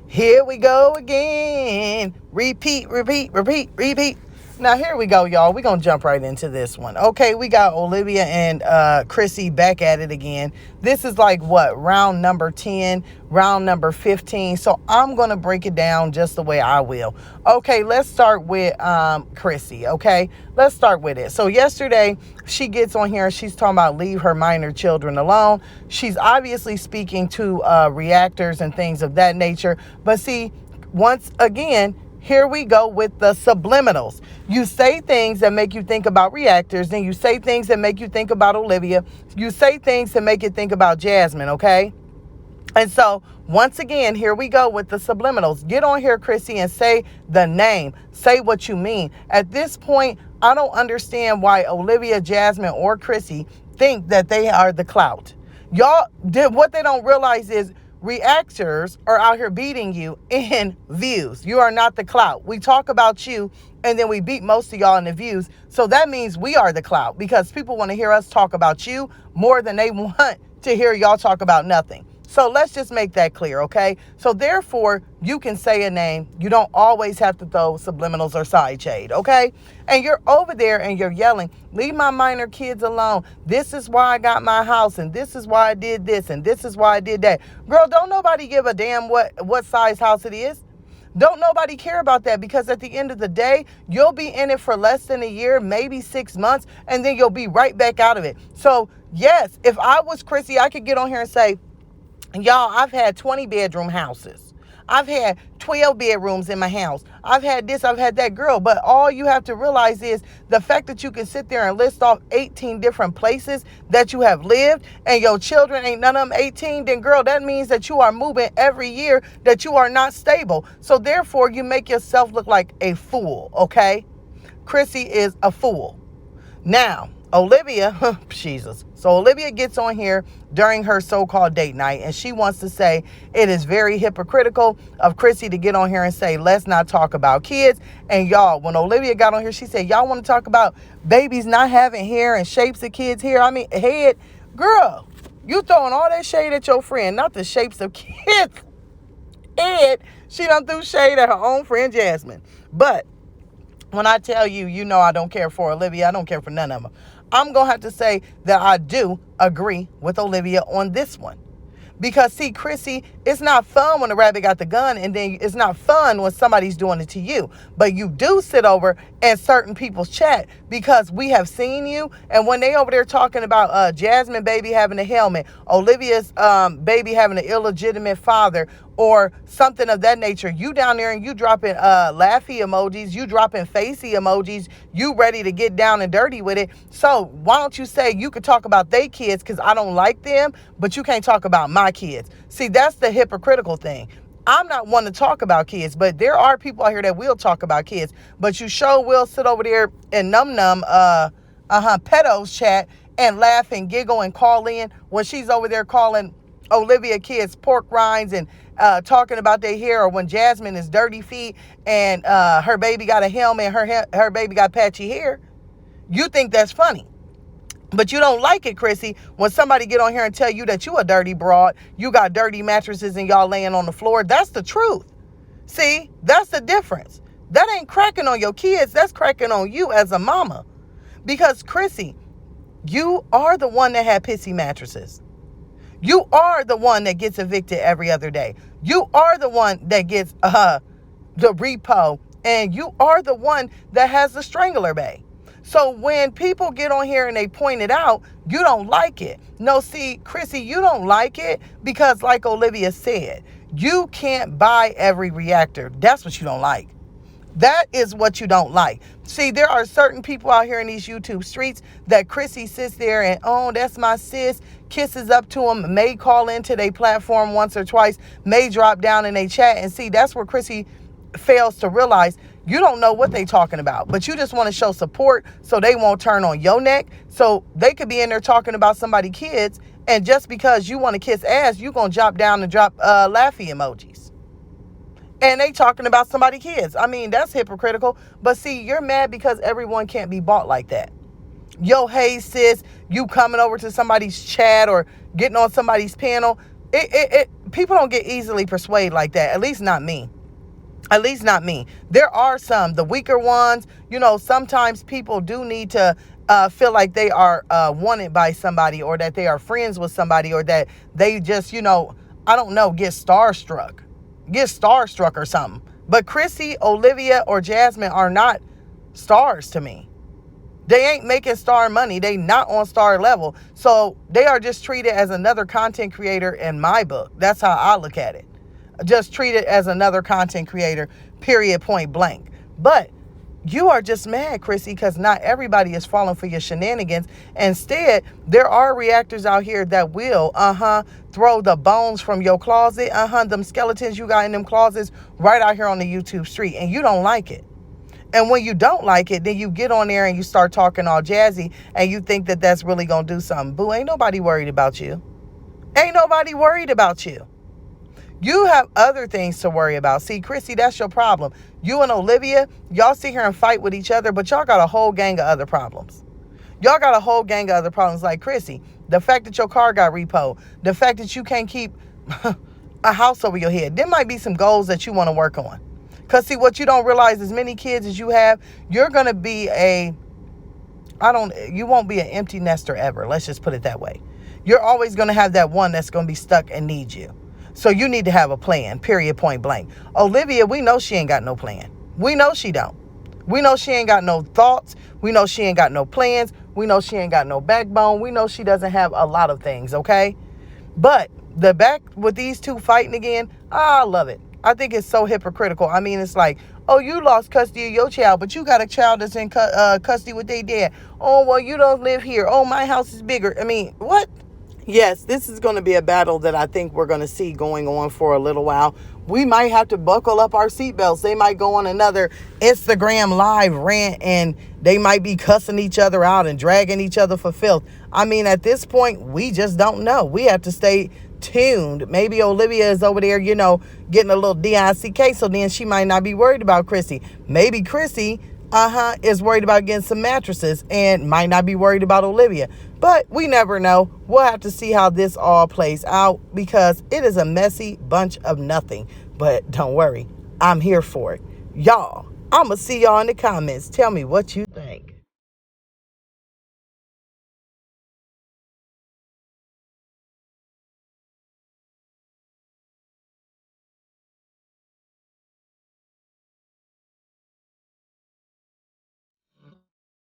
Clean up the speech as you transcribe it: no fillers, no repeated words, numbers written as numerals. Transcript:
Here we go again. Repeat, repeat, repeat, repeat. Now, here we go, y'all. We're going to jump right into this one. Okay, we got Olivia and Chrissy back at it again. This is like, what, round number 10, round number 15. So I'm going to break it down just the way I will. Okay, let's start with Chrissy, okay? Let's start with it. So yesterday, she gets on here. She's talking about leave her minor children alone. She's obviously speaking to reactors and things of that nature. But see, once again, here we go with the subliminals. You say things that make you think about reactors, then you say things that make you think about Olivia. You say things that make you think about Jasmine, okay? And so, once again, here we go with the subliminals. Get on here, Chrissy, and say the name. Say what you mean. At this point, I don't understand why Olivia, Jasmine, or Chrissy think that they are the clout. Y'all, what they don't realize is reactors are out here beating you in views. You are not the clout. We talk about you and then we beat most of y'all in the views. So that means we are the clout because people want to hear us talk about you more than they want to hear y'all talk about nothing. So let's just make that clear, okay? So therefore, you can say a name. You don't always have to throw subliminals or side shade, okay? And you're over there and you're yelling, leave my minor kids alone. This is why I got my house, and this is why I did this, and this is why I did that. Girl, don't nobody give a damn what size house it is. Don't nobody care about that because at the end of the day, you'll be in it for less than a year, maybe 6 months, and then you'll be right back out of it. So, yes, if I was Chrissy, I could get on here and say, y'all, I've had 20 bedroom houses. I've had 12 bedrooms in my house. I've had this, I've had that. Girl, but all you have to realize is the fact that you can sit there and list off 18 different places that you have lived and your children ain't none of them 18, then girl, that means that you are moving every year, that you are not stable. So therefore, you make yourself look like a fool, okay? Chrissy is a fool. Now, Olivia, Jesus. So Olivia gets on here during her so-called date night, and she wants to say it is very hypocritical of Chrissy to get on here and say, let's not talk about kids. And y'all, when Olivia got on here, she said, y'all want to talk about babies not having hair and shapes of kids' hair? I mean, head. Girl, you throwing all that shade at your friend, not the shapes of kids' head. She done threw shade at her own friend, Jasmine. But when I tell you, you know I don't care for Olivia. I don't care for none of them. I'm going to have to say that I do agree with Olivia on this one. Because, see, Chrissy, it's not fun when the rabbit got the gun, and then it's not fun when somebody's doing it to you. But you do sit over in certain people's chat because we have seen you. And when they over there talking about Jasmine baby having a helmet, Olivia's baby having an illegitimate father, or something of that nature, you down there and you dropping laughy emojis, you dropping facey emojis, you ready to get down and dirty with it. So why don't you say you could talk about they kids because I don't like them, but you can't talk about my kids? See, that's the hypocritical thing. I'm not one to talk about kids, but there are people out here that will talk about kids. But you sure will sit over there in pedos chat and laugh and giggle and call in when she's over there calling Olivia kids pork rinds and talking about their hair, or when Jasmine is dirty feet and her baby got a helmet and her baby got patchy hair. You think that's funny. But you don't like it, Chrissy, when somebody get on here and tell you that you a dirty broad, you got dirty mattresses and y'all laying on the floor. That's the truth. See, that's the difference. That ain't cracking on your kids. That's cracking on you as a mama. Because, Chrissy, you are the one that had pissy mattresses. You are the one that gets evicted every other day. You are the one that gets the repo. And you are the one that has the strangler bay. So when people get on here and they point it out, you don't like it. No, see, Chrissy, you don't like it because, like Olivia said, you can't buy every reactor. That's what you don't like. That is what you don't like. See, there are certain people out here in these YouTube streets that Chrissy sits there and, oh, that's my sis, kisses up to them, may call into their platform once or twice, may drop down in their chat. And see, that's where Chrissy fails to realize you don't know what they talking about, but you just want to show support so they won't turn on your neck. So they could be in there talking about somebody's kids, and just because you want to kiss ass, you going to drop down and drop laughy emojis. And they talking about somebody's kids. I mean, that's hypocritical. But see, you're mad because everyone can't be bought like that. Yo, hey, sis, you coming over to somebody's chat or getting on somebody's panel. People don't get easily persuaded like that. At least not me. At least not me. There are some, the weaker ones, sometimes people do need to feel like they are wanted by somebody, or that they are friends with somebody, or that they just, I don't know, get starstruck or something. But Chrissy, Olivia, or Jasmine are not stars to me. They ain't making star money. They not on star level. So they are just treated as another content creator in my book. That's how I look at it. Just treated as another content creator, period, point blank. But you are just mad, Chrissy, because not everybody is falling for your shenanigans. Instead, there are reactors out here that will, throw the bones from your closet, them skeletons you got in them closets right out here on the YouTube street, and you don't like it. And when you don't like it, then you get on there and you start talking all jazzy, and you think that that's really going to do something. Boo, ain't nobody worried about you. Ain't nobody worried about you. You have other things to worry about. See, Chrissy, that's your problem. You and Olivia, y'all sit here and fight with each other, but y'all got a whole gang of other problems. Y'all got a whole gang of other problems like Chrissy. The fact that your car got repoed. The fact that you can't keep a house over your head. There might be some goals that you want to work on. Because, see, what you don't realize, as many kids as you have, you're going to be you won't be an empty nester ever. Let's just put it that way. You're always going to have that one that's going to be stuck and need you. So you need to have a plan, period, point blank. Olivia, we know she ain't got no plan. We know she don't. We know she ain't got no thoughts. We know she ain't got no plans. We know she ain't got no backbone. We know she doesn't have a lot of things, okay? But the back with these two fighting again, I love it. I think it's so hypocritical. I mean, it's like, oh, you lost custody of your child, but you got a child that's in custody with their dad. Oh, well, you don't live here. Oh, my house is bigger. I mean, what? Yes, this is going to be a battle that I think we're going to see going on for a little while. We might have to buckle up our seatbelts. They might go on another Instagram live rant, and they might be cussing each other out and dragging each other for filth. I mean, at this point, we just don't know. We have to stay tuned. Maybe Olivia is over there, getting a little DICK, so then she might not be worried about Chrissy. Maybe Chrissy is worried about getting some mattresses and might not be worried about Olivia. But we never know. We'll have to see how this all plays out, because it is a messy bunch of nothing. But don't worry, I'm here for it. Y'all, I'm going to see y'all in the comments. Tell me what you think.